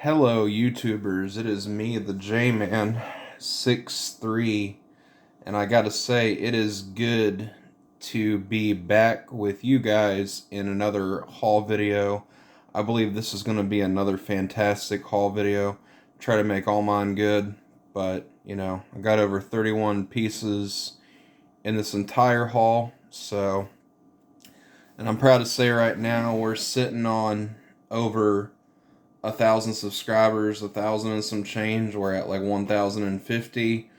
Hello, YouTubers. It is me, the J-Man, 63, and I gotta say, it is good to be back with you guys in another haul video. I believe this is going to be another fantastic haul video. Try to make all mine good, but, I got over 31 pieces in this entire haul, and I'm proud to say right now, we're sitting on over 1,000 subscribers, 1,000 and some change. We're at like 1,050,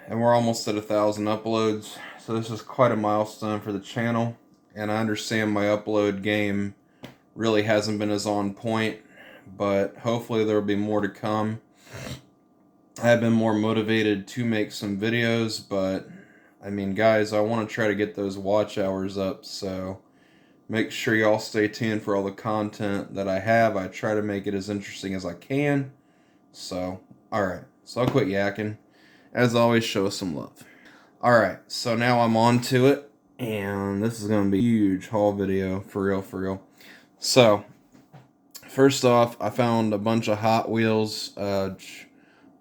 and we're almost at 1,000 uploads. So this is quite a milestone for the channel. And I understand my upload game really hasn't been as on point, but hopefully there will be more to come. I have been more motivated to make some videos, but I mean, guys, I want to try to get those watch hours up, so make sure y'all stay tuned for all the content that I have. I try to make it as interesting as I can. So, alright. So I'll quit yakking. As always, show us some love. Alright, so now I'm on to it. And this is going to be a huge haul video. For real. So, first off, I found a bunch of Hot Wheels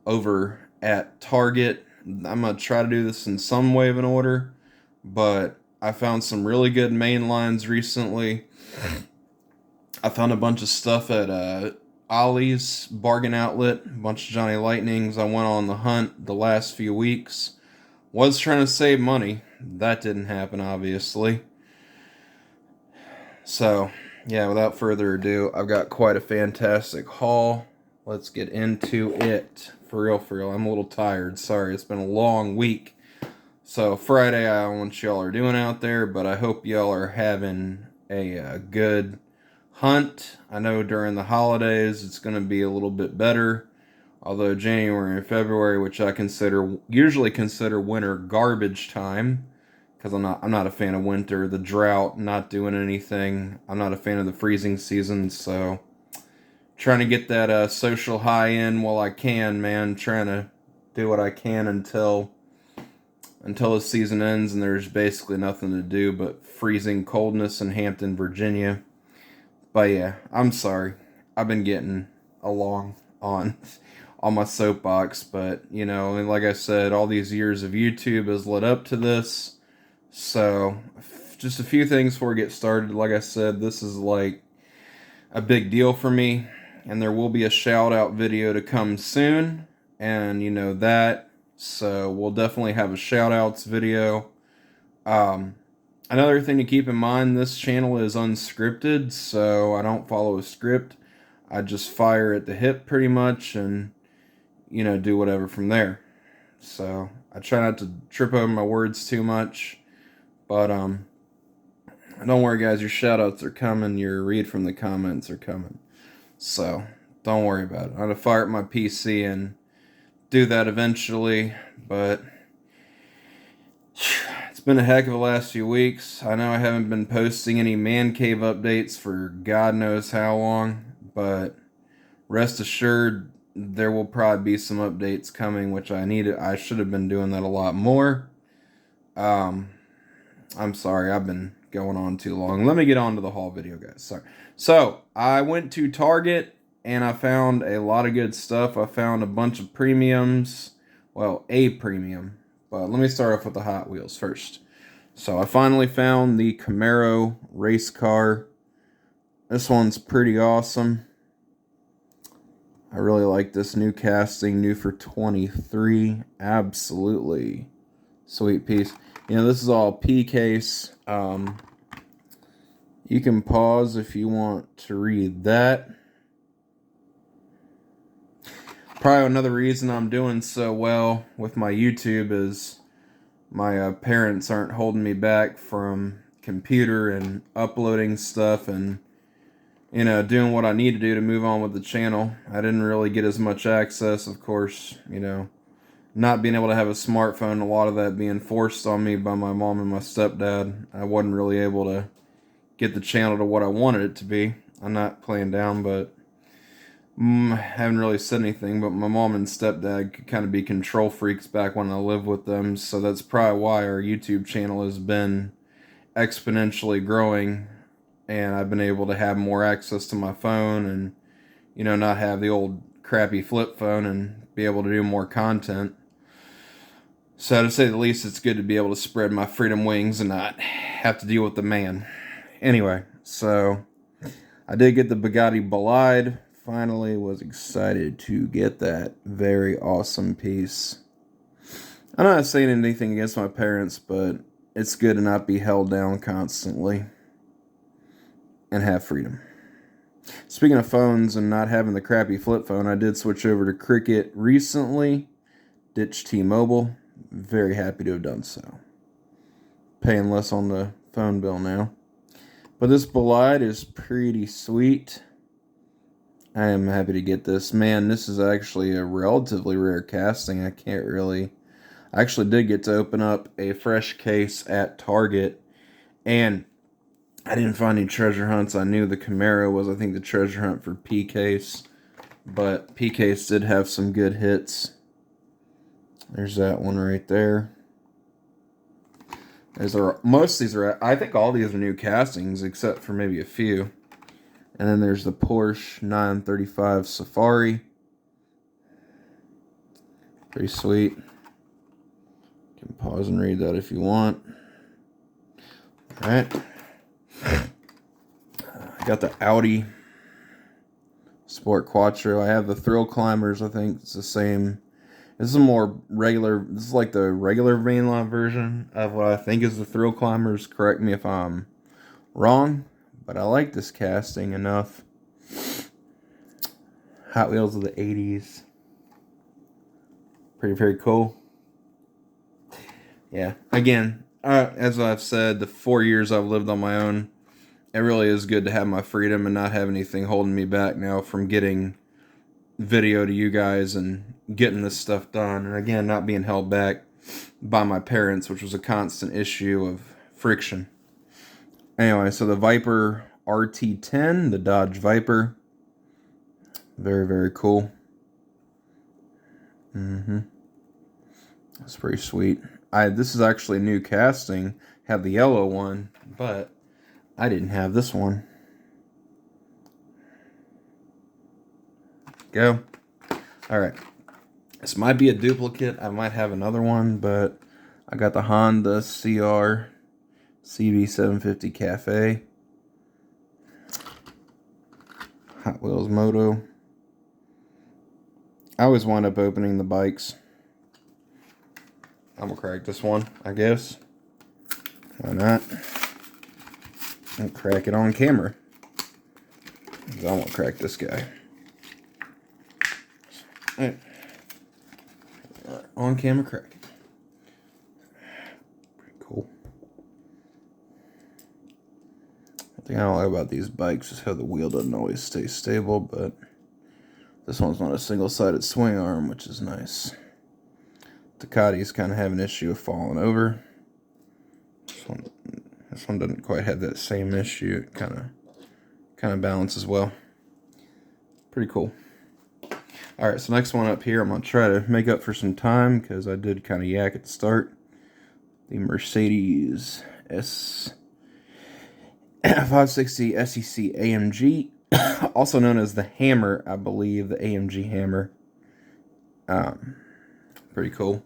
over at Target. I'm going to try to do this in some way of an order, but I found some really good main lines recently. I found a bunch of stuff at Ollie's Bargain Outlet, a bunch of Johnny Lightnings. I went on the hunt the last few weeks. Was trying to save money. That didn't happen, obviously. So, yeah, without further ado, I've got quite a fantastic haul. Let's get into it. For real. I'm a little tired. Sorry, it's been a long week. So, Friday, I don't know what y'all are doing out there, but I hope y'all are having a good hunt. I know during the holidays, it's going to be a little bit better. Although January and February, which I usually consider winter garbage time, because I'm not a fan of winter, the drought, not doing anything. I'm not a fan of the freezing season, so trying to get that social high in while I can, man. Trying to do what I can until the season ends and there's basically nothing to do but freezing coldness in Hampton, Virginia. But yeah, I'm sorry. I've been getting along on my soapbox, but and like I said, all these years of YouTube has led up to this. So, just a few things before we get started. Like I said, this is like a big deal for me, and there will be a shout out video to come soon, and that. So we'll definitely have a shout outs video. Another thing to keep in mind, this channel is unscripted, so I don't follow a script. I just fire at the hip pretty much and, do whatever from there. So I try not to trip over my words too much. But don't worry guys, your shout outs are coming, your read from the comments are coming. So don't worry about it. I'm gonna fire up my PC and do that eventually, but it's been a heck of a last few weeks. I know I haven't been posting any man cave updates for God knows how long, but rest assured there will probably be some updates coming, which I should have been doing that a lot more. I'm sorry, I've been going on too long. Let me get on to the haul video, guys. Sorry. So I went to Target and I found a lot of good stuff. I found a bunch of premiums. Well, a premium. But let me start off with the Hot Wheels first. So I finally found the Camaro race car. This one's pretty awesome. I really like this new casting, new for 23. Absolutely sweet piece. This is all P-case. You can pause if you want to read that. Probably another reason I'm doing so well with my YouTube is my parents aren't holding me back from computer and uploading stuff and, doing what I need to do to move on with the channel. I didn't really get as much access, of course, not being able to have a smartphone, a lot of that being forced on me by my mom and my stepdad. I wasn't really able to get the channel to what I wanted it to be. I'm not playing down, but haven't really said anything, but my mom and stepdad could kind of be control freaks back when I lived with them, so that's probably why our YouTube channel has been exponentially growing, and I've been able to have more access to my phone and you know, not have the old crappy flip phone and be able to do more content. So to say the least, it's good to be able to spread my freedom wings and not have to deal with the man. Anyway, so I did get the Bugatti Bolide. Finally was excited to get that very awesome piece. I'm not saying anything against my parents, but it's good to not be held down constantly and have freedom. Speaking of phones and not having the crappy flip phone, I did switch over to Cricket recently. Ditched T-Mobile. Very happy to have done so. Paying less on the phone bill now. But this Bolide is pretty sweet. I am happy to get this. Man, this is actually a relatively rare casting. I actually did get to open up a fresh case at Target. And I didn't find any treasure hunts. I knew the Camaro was, I think, the treasure hunt for P-Case. But P-Case did have some good hits. There's that one right there. Most of these are, I think all these are new castings, except for maybe a few. And then there's the Porsche 935 Safari. Pretty sweet. You can pause and read that if you want. Alright. I got the Audi Sport Quattro. I have the Thrill Climbers. I think it's the same. This is a more regular, this is like the regular mainline version of what I think is the Thrill Climbers. Correct me if I'm wrong, but I like this casting enough. Hot Wheels of the 80s. Pretty, very cool. Yeah, again, as I've said, the 4 years I've lived on my own, it really is good to have my freedom and not have anything holding me back now from getting video to you guys and getting this stuff done. And again, not being held back by my parents, which was a constant issue of friction. Anyway, so the Viper RT10, the Dodge Viper. Very, very cool. That's pretty sweet. This is actually a new casting. Had the yellow one, but I didn't have this one. Go. Alright. This might be a duplicate. I might have another one, but I got the Honda CR CB750 Cafe. Hot Wheels Moto. I always wind up opening the bikes. I'm gonna crack this one, I guess. Why not? I'll crack it on camera. I won't crack this guy. Alright. On camera crack it. Pretty cool. The thing I don't like about these bikes is how the wheel doesn't always stay stable, but this one's not a single-sided swing arm, which is nice. Ducati's kind of have an issue of falling over. This one doesn't quite have that same issue. It kind of balances well. Pretty cool. Alright, so next one up here, I'm going to try to make up for some time because I did kind of yak at the start. The Mercedes S560 SEC AMG, also known as the Hammer, I believe, the AMG Hammer. Pretty cool.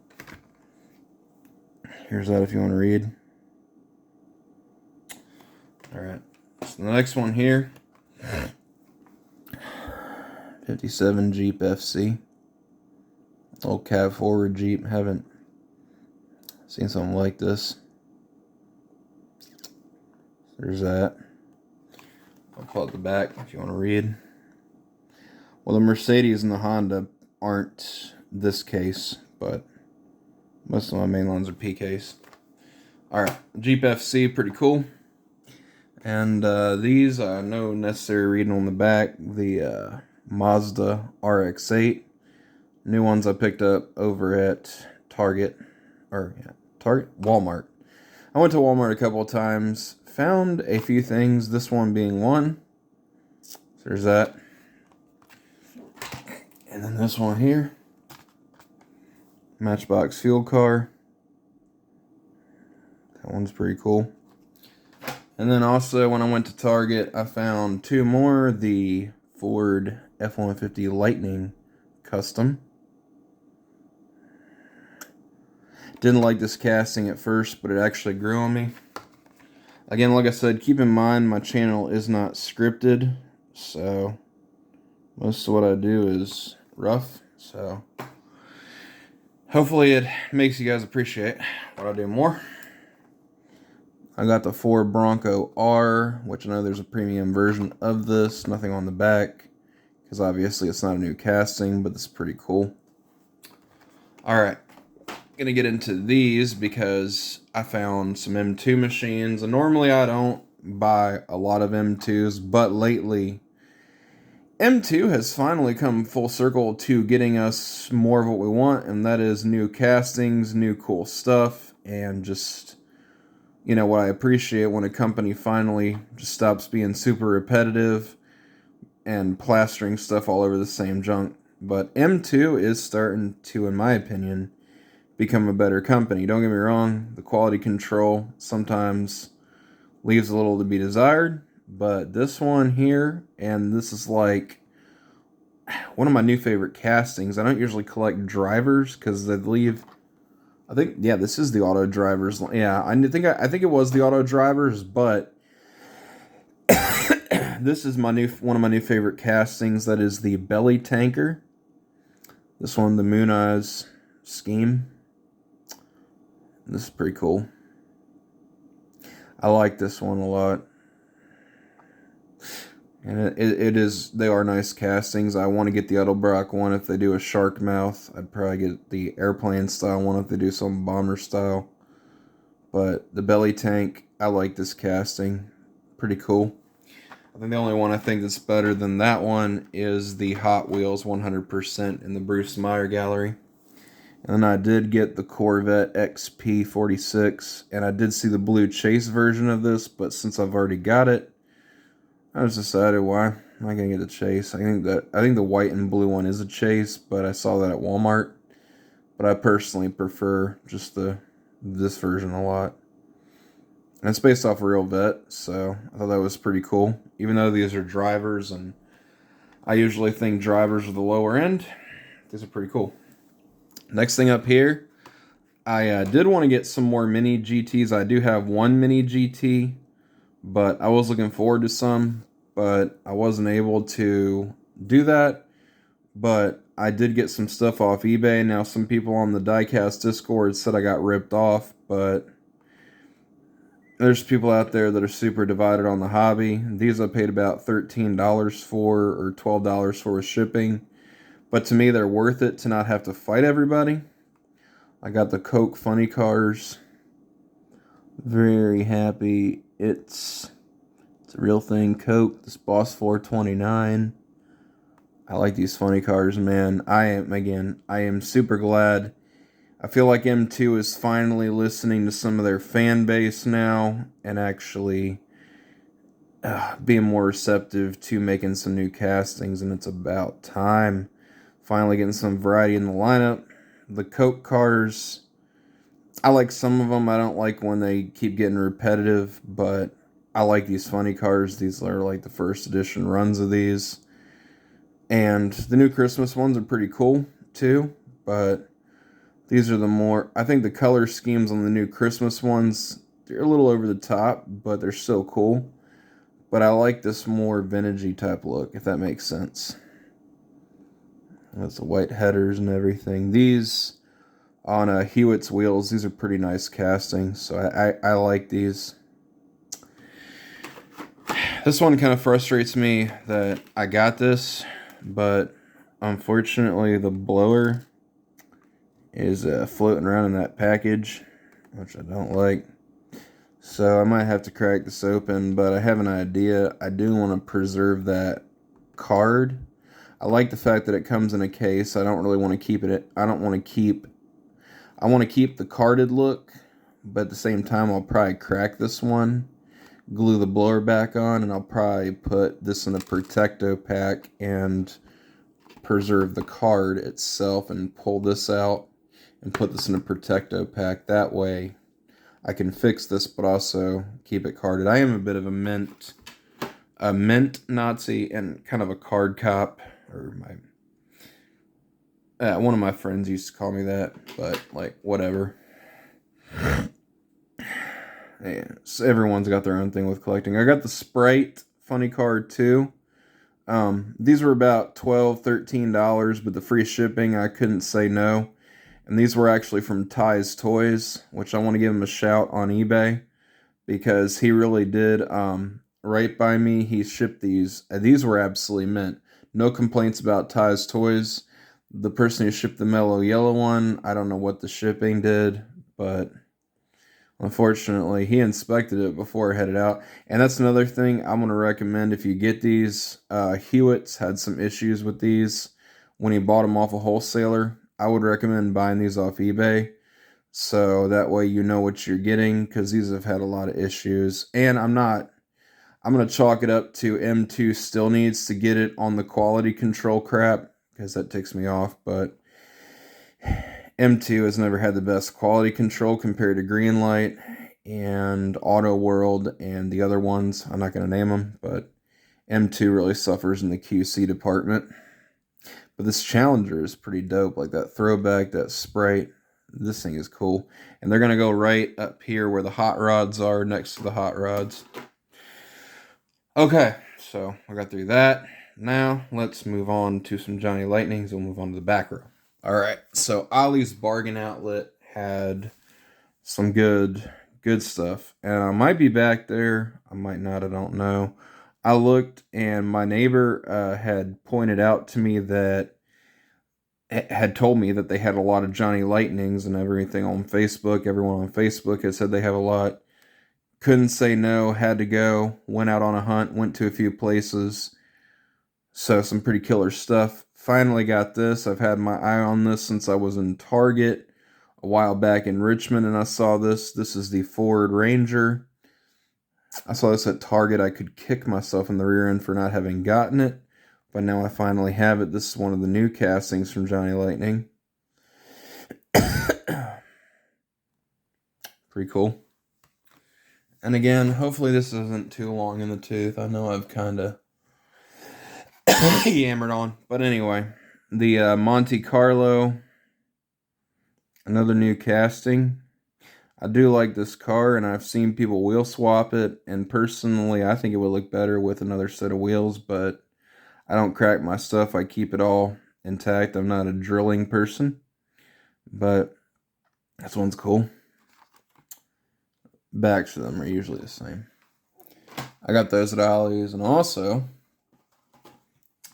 Here's that if you want to read. Alright, so the next one here. 57 Jeep FC. Old cab forward Jeep. Haven't seen something like this. There's that. I'll pull out the back if you want to read. Well, the Mercedes and the Honda aren't this case, but most of my main lines are P-case. Alright, Jeep FC, pretty cool. And these, no necessary reading on the back. The Mazda RX-8. New ones I picked up over at Target. Walmart. I went to Walmart a couple of times. Found a few things, this one being one. So there's that. And then this one here. Matchbox fuel car. That one's pretty cool. And then also when I went to Target, I found two more. The Ford F-150 Lightning Custom. Didn't like this casting at first, but it actually grew on me. Again, like I said, keep in mind my channel is not scripted, so most of what I do is rough. So hopefully it makes you guys appreciate what I do more. I got the Ford Bronco R, which I know there's a premium version of this. Nothing on the back, because obviously it's not a new casting, but this is pretty cool. Alright, gonna get into these because I found some M2 machines, and normally I don't buy a lot of M2s, but lately M2 has finally come full circle to getting us more of what we want, and that is new castings, new cool stuff, and just, you know, what I appreciate when a company finally just stops being super repetitive and plastering stuff all over the same junk. But M2 is starting to, in my opinion, become a better company. Don't get me wrong, the quality control sometimes leaves a little to be desired, but this one here, and this is like one of my new favorite castings. I don't usually collect drivers because they leave, I think, yeah, this is the auto drivers. Yeah, I think it was the auto drivers, but this is one of my new favorite castings. That is the belly tanker. This one, the m2s scheme. This is pretty cool. I like this one a lot. And they are nice castings. I want to get the Edelbrock one if they do a shark mouth. I'd probably get the airplane style one if they do some bomber style. But the belly tank, I like this casting. Pretty cool. I think the only one I think that's better than that one is the Hot Wheels 100% in the Bruce Meyer gallery. And then I did get the Corvette XP46, and I did see the blue chase version of this, but since I've already got it, I just decided, why am I gonna get the chase? I think the white and blue one is a chase, but I saw that at Walmart. But I personally prefer just this version a lot. And it's based off a real vet, so I thought that was pretty cool. Even though these are drivers, and I usually think drivers are the lower end, these are pretty cool. Next thing up here, I did want to get some more mini GTs. I do have one mini GT, but I was looking forward to some, but I wasn't able to do that. But I did get some stuff off eBay. Now, some people on the Diecast Discord said I got ripped off, but there's people out there that are super divided on the hobby. These I paid about $13 for, or $12 for with shipping. But to me, they're worth it to not have to fight everybody. I got the Coke Funny Cars. Very happy. It's a real thing. Coke, this Boss 429. I like these funny cars, man. I am super glad. I feel like M2 is finally listening to some of their fan base now and actually being more receptive to making some new castings, and it's about time. Finally getting some variety in the lineup. The Coke cars, I like some of them. I don't like when they keep getting repetitive, but I like these funny cars. These are like the first edition runs of these. And the new Christmas ones are pretty cool too, but these are the more, I think the color schemes on the new Christmas ones, they're a little over the top, but they're still cool. But I like this more vintagey type look, if that makes sense. That's the white headers and everything. These on Hewitt's wheels, these are pretty nice castings, so I like these. This one kind of frustrates me that I got this, but unfortunately the blower is floating around in that package, which I don't like. So I might have to crack this open, but I have an idea. I do want to preserve that card. I like the fact that it comes in a case. I don't really want to keep it. I want to keep the carded look, but at the same time I'll probably crack this one, glue the blower back on, and I'll probably put this in a Protecto pack and preserve the card itself and pull this out and put this in a Protecto pack. That way I can fix this but also keep it carded. I am a bit of a mint a mint Nazi and kind of a card cop, or one of my friends used to call me that, but like whatever. Yeah, so everyone's got their own thing with collecting. I got the Sprite funny card too. These were about $12, $13, but the free shipping, I couldn't say no. And these were actually from Ty's Toys, which I want to give him a shout on eBay, because he really did right by me. He shipped these. These were absolutely mint. No complaints about Ty's Toys. The person who shipped the mellow yellow one, I don't know what the shipping did, but unfortunately, he inspected it before it headed out. And that's another thing I'm going to recommend if you get these. Hewitt's had some issues with these when he bought them off a wholesaler. I would recommend buying these off eBay, so that way you know what you're getting, because these have had a lot of issues. And I'm going to chalk it up to M2 still needs to get it on the quality control crap, because that ticks me off, but M2 has never had the best quality control compared to Greenlight and Auto World and the other ones. I'm not going to name them, but M2 really suffers in the QC department. But this Challenger is pretty dope. Like that throwback, that Sprite. This thing is cool. And they're going to go right up here where the hot rods are, next to the hot rods. Okay, so I got through that. Now let's move on to some Johnny Lightnings. We'll move on to the back row. Alright, so Ollie's Bargain Outlet had some good stuff. And I might be back there. I might not, I don't know. I looked, and my neighbor had pointed out to me that, had told me that they had a lot of Johnny Lightnings and everything on Facebook. Everyone on Facebook had said they have a lot. Couldn't say no, had to go. Went out on a hunt, went to a few places. So some pretty killer stuff. Finally got this. I've had my eye on this since I was in Target a while back in Richmond, and I saw this. This is the Ford Ranger. I saw this at Target. I could kick myself in the rear end for not having gotten it, but now I finally have it. This is one of the new castings from Johnny Lightning. Pretty cool. And again, hopefully this isn't too long in the tooth. I know I've kind of yammered on. But anyway, the Monte Carlo, another new casting. I do like this car, and I've seen people wheel swap it, and personally I think it would look better with another set of wheels, but I don't crack my stuff. I keep it all intact. I'm not a drilling person, but this one's cool. Backs of them are usually the same. I got those at Ollie's, and also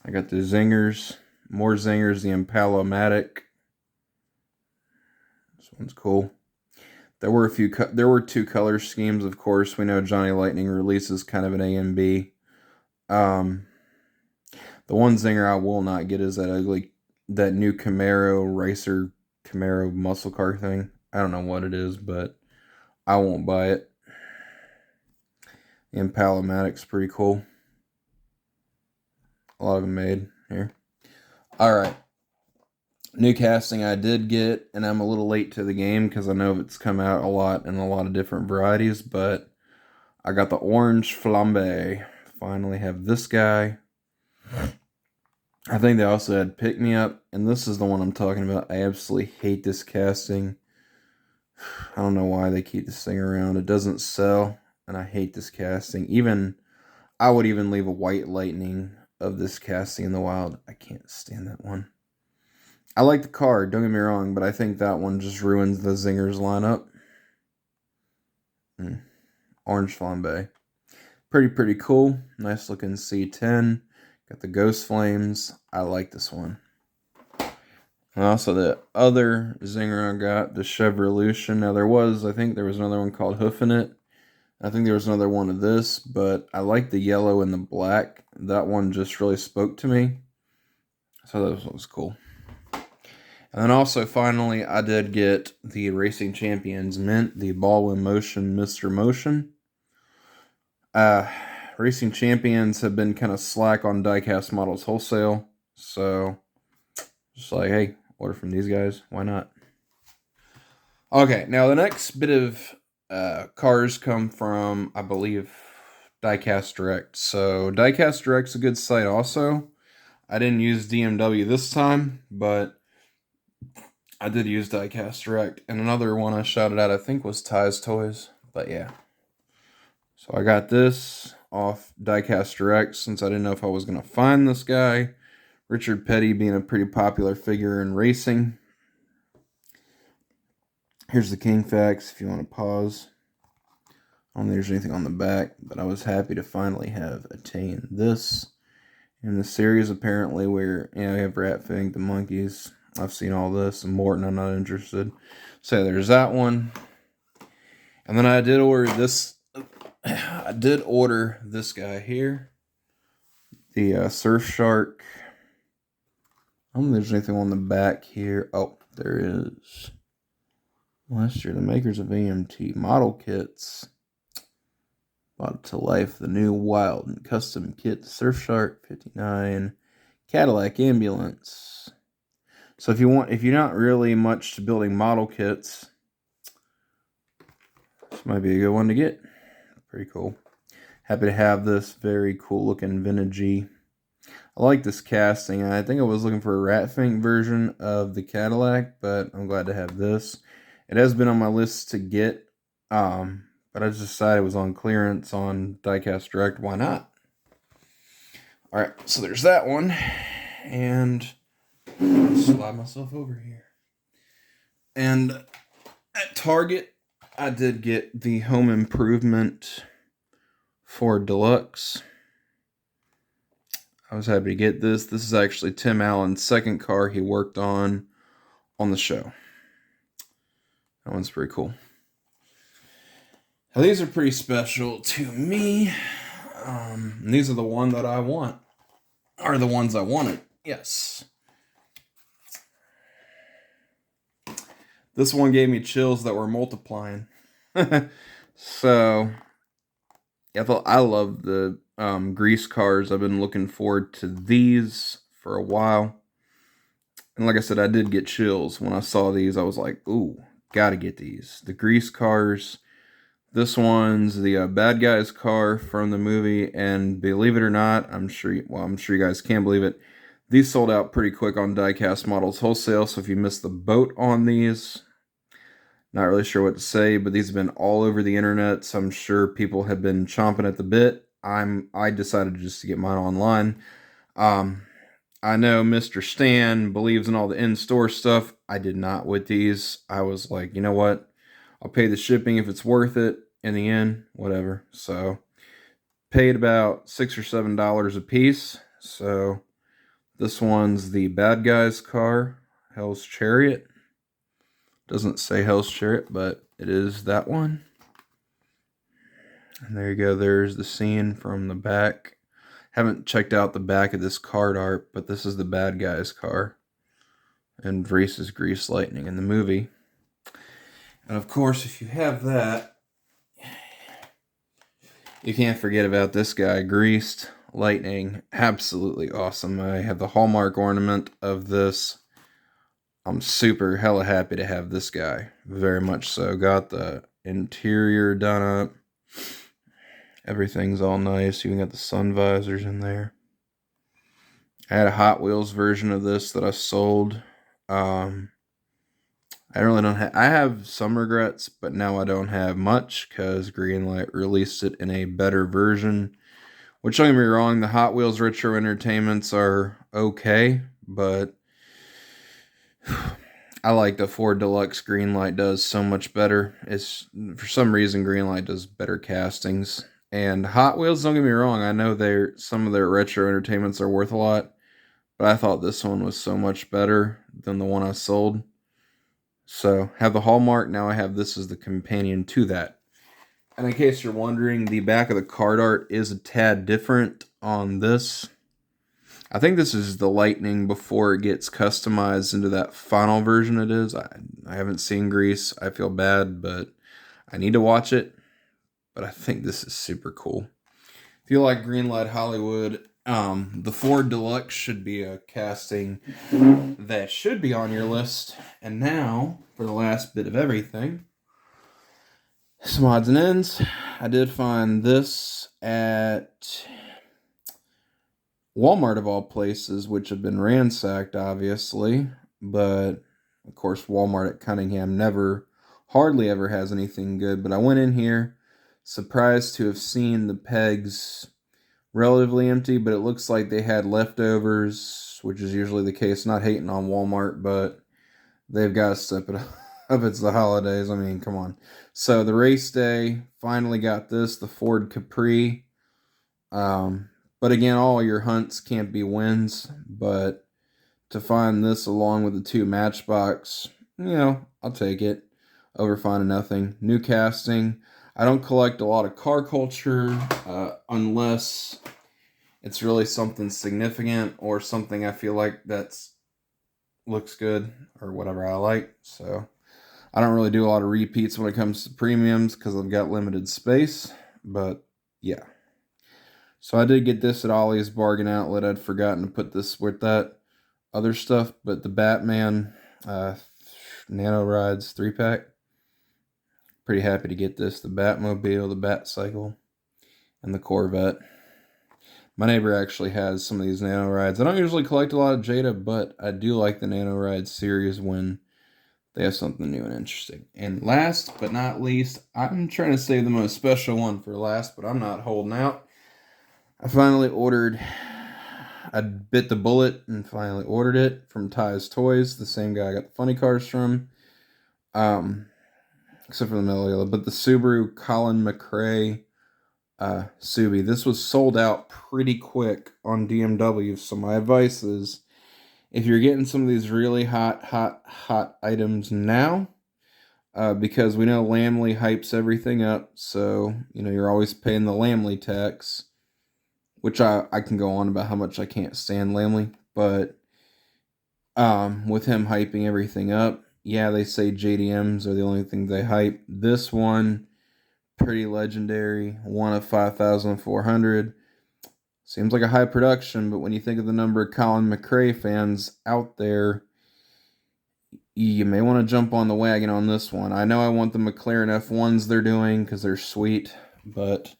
I got the Zingers, more Zingers, the Impalomatic. This one's cool. There were two color schemes, of course. We know Johnny Lightning releases kind of an A and B. The one Zinger I will not get is that new Camaro Racer Camaro muscle car thing. I don't know what it is, but I won't buy it. The Impalomatic's pretty cool. A lot of them made here. Alright. New casting I did get, and I'm a little late to the game because I know it's come out a lot in a lot of different varieties, but I got the Orange Flambe. Finally have this guy. I think they also had Pick Me Up, and this is the one I'm talking about. I absolutely hate this casting. I don't know why they keep this thing around. It doesn't sell, and I hate this casting. I would even leave a white Lightning of this casting in the wild. I can't stand that one. I like the card, don't get me wrong, but I think that one just ruins the Zingers lineup. Orange Flambe. Pretty cool. Nice looking C10. Got the Ghost Flames. I like this one. And also the other Zinger I got, the Chevrevolution. Now I think there was another one called Hoofing It. I think there was another one of this, but I like the yellow and the black. That one just really spoke to me. So that was cool. And then also, finally, I did get the Racing Champions Mint, the Baldwin Motion Mr. Motion. Racing Champions have been kind of slack on diecast models wholesale. So, just like, hey, order from these guys. Why not? Okay, now the next bit of cars come from, I believe, Diecast Direct. So Diecast Direct's a good site also. I didn't use DMW this time, but I did use Diecast Direct. And another one I shouted out, I think, was Ty's Toys. But yeah. So I got this off Diecast Direct since I didn't know if I was going to find this guy. Richard Petty being a pretty popular figure in racing. Here's the King Facts if you want to pause. I don't think there's anything on the back, but I was happy to finally have attained this. In the series, apparently, where we have Ratfink, the monkeys. I've seen all this, and Morton, I'm not interested. So there's that one. And then I did order this. I did order this guy here. The Surfshark. I don't think there's anything on the back here. Oh, there is. Last year, the makers of AMT model kits brought to life the new wild and custom kit, Surfshark 59 Cadillac Ambulance. So if you're not really much to building model kits, this might be a good one to get. Pretty cool. Happy to have this very cool looking vintagey. I like this casting. I think I was looking for a Ratfink version of the Cadillac, but I'm glad to have this. It has been on my list to get, but I just decided it was on clearance on Diecast Direct. Why not? Alright, so there's that one. And I'll slide myself over here. And at Target, I did get the Home Improvement Ford Deluxe. I was happy to get this. This is actually Tim Allen's second car he worked on the show. That one's pretty cool. Now, these are pretty special to me. These are the one that I want. Are the ones I wanted. Yes. This one gave me chills that were multiplying. So, yeah, I love the grease cars. I've been looking forward to these for a while. And like I said, I did get chills when I saw these. I was like, ooh, gotta get these. The grease cars. This one's the bad guy's car from the movie, and believe it or not, I'm sure you guys can believe it. These sold out pretty quick on Diecast Models Wholesale, so if you missed the boat on these, not really sure what to say, but these have been all over the internet, so I'm sure people have been chomping at the bit. I decided just to get mine online. I know Mr. Stan believes in all the in-store stuff. I did not with these. I was like, you know what? I'll pay the shipping if it's worth it. In the end, whatever. So, paid about $6 or $7 a piece. So, this one's the bad guy's car, Hell's Chariot. Doesn't say Hell's Chariot, but it is that one. And there you go. There's the scene from the back. Haven't checked out the back of this card art, but this is the bad guy's car. And Vreese's Grease Lightning in the movie. And of course, if you have that, you can't forget about this guy, Greased Lightning. Absolutely awesome. I have the Hallmark ornament of this. I'm super hella happy to have this guy. Very much so. Got the interior done up. Everything's all nice. You even got the sun visors in there. I had a Hot Wheels version of this that I sold. I have some regrets, but now I don't have much because Greenlight released it in a better version. Which, don't get me wrong, the Hot Wheels Retro Entertainments are okay, but I like the Ford Deluxe. Greenlight does so much better. It's for some reason Greenlight does better castings. And Hot Wheels, don't get me wrong, I know some of their retro entertainments are worth a lot, but I thought this one was so much better than the one I sold. So, have the Hallmark, now I have this as the companion to that. And in case you're wondering, the back of the card art is a tad different on this. I think this is the Lightning before it gets customized into that final version it is. I haven't seen Grease. I feel bad, but I need to watch it. But I think this is super cool. If you like Greenlight Hollywood, the Ford Deluxe should be a casting that should be on your list. And now, for the last bit of everything, Some odds and ends. I did find this at Walmart of all places, which have been ransacked, obviously. But, of course, Walmart at Cunningham hardly ever has anything good. But I went in here, surprised to have seen the pegs relatively empty, but it looks like they had leftovers, which is usually the case. Not hating on Walmart, but they've got to step it up. It's the holidays. I mean, come on. So the race day, finally got this, the Ford Capri. But again, all your hunts can't be wins. But to find this along with the 2 Matchbox, I'll take it over finding nothing. New casting. I don't collect a lot of car culture unless it's really something significant or something I feel like looks good or whatever I like. So I don't really do a lot of repeats when it comes to premiums because I've got limited space. But yeah. So I did get this at Ollie's Bargain Outlet. I'd forgotten to put this with that other stuff. But the Batman Nano Rides 3-pack. Pretty happy to get this. The Batmobile, the Batcycle, and the Corvette. My neighbor actually has some of these Nano Rides. I don't usually collect a lot of Jada, but I do like the Nano Ride series when they have something new and interesting. And last but not least, I'm trying to save the most special one for last, but I'm not holding out. I bit the bullet and finally ordered it from Ty's Toys, the same guy I got the funny cars from. Except for the metal yellow, but the Subaru Colin McRae Subi. This was sold out pretty quick on DMW, so my advice is, if you're getting some of these really hot items now, because we know Lamley hypes everything up, so, you're always paying the Lamley tax, which I can go on about how much I can't stand Lamley, but with him hyping everything up, yeah, they say JDMs are the only thing they hype. This one, pretty legendary, one of 5,400. Seems like a high production, but when you think of the number of Colin McRae fans out there, you may want to jump on the wagon on this one. I know I want the McLaren F1s they're doing because they're sweet, but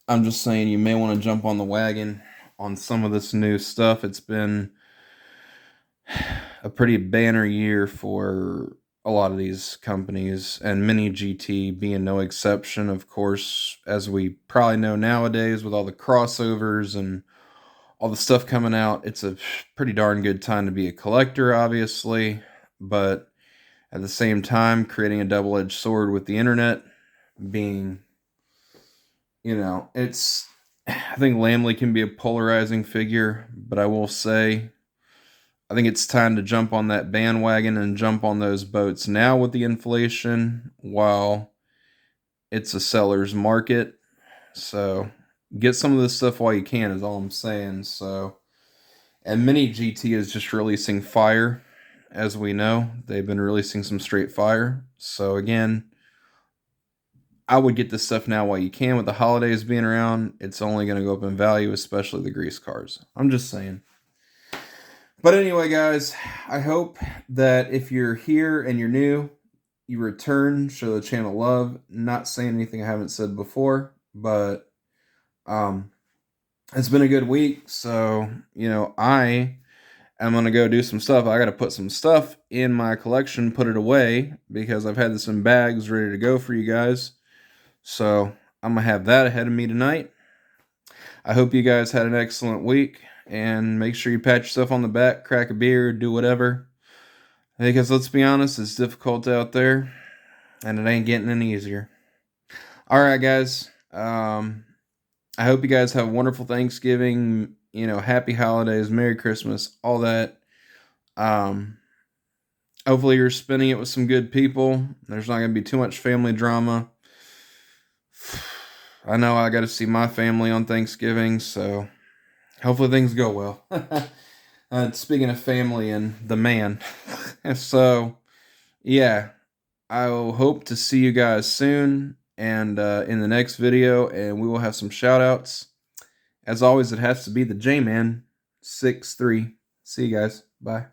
I'm just saying you may want to jump on the wagon on some of this new stuff. It's been a pretty banner year for a lot of these companies, and Mini GT being no exception. Of course, as we probably know nowadays, with all the crossovers and all the stuff coming out, it's a pretty darn good time to be a collector, obviously, but at the same time, creating a double-edged sword with the internet being, I think Lamley can be a polarizing figure, but I will say, I think it's time to jump on that bandwagon and jump on those boats now with the inflation while it's a seller's market. So get some of this stuff while you can is all I'm saying. So, and Mini GT is just releasing fire. As we know, they've been releasing some straight fire. So again, I would get this stuff now while you can. With the holidays being around, it's only going to go up in value, especially the grease cars. I'm just saying. But anyway, guys, I hope that if you're here and you're new, you return, show the channel love. Not saying anything I haven't said before, but it's been a good week. So, I am going to go do some stuff. I got to put some stuff in my collection, put it away, because I've had this in bags ready to go for you guys. So I'm going to have that ahead of me tonight. I hope you guys had an excellent week. And make sure you pat yourself on the back, crack a beer, do whatever. Because let's be honest, it's difficult out there. And it ain't getting any easier. Alright, guys. I hope you guys have a wonderful Thanksgiving. Happy holidays, Merry Christmas, all that. Hopefully you're spending it with some good people. There's not going to be too much family drama. I know I got to see my family on Thanksgiving, so hopefully things go well. Speaking of family and the man. So, yeah. I will hope to see you guys soon and in the next video. And we will have some shout-outs. As always, it has to be the J-Man 63. See you guys. Bye.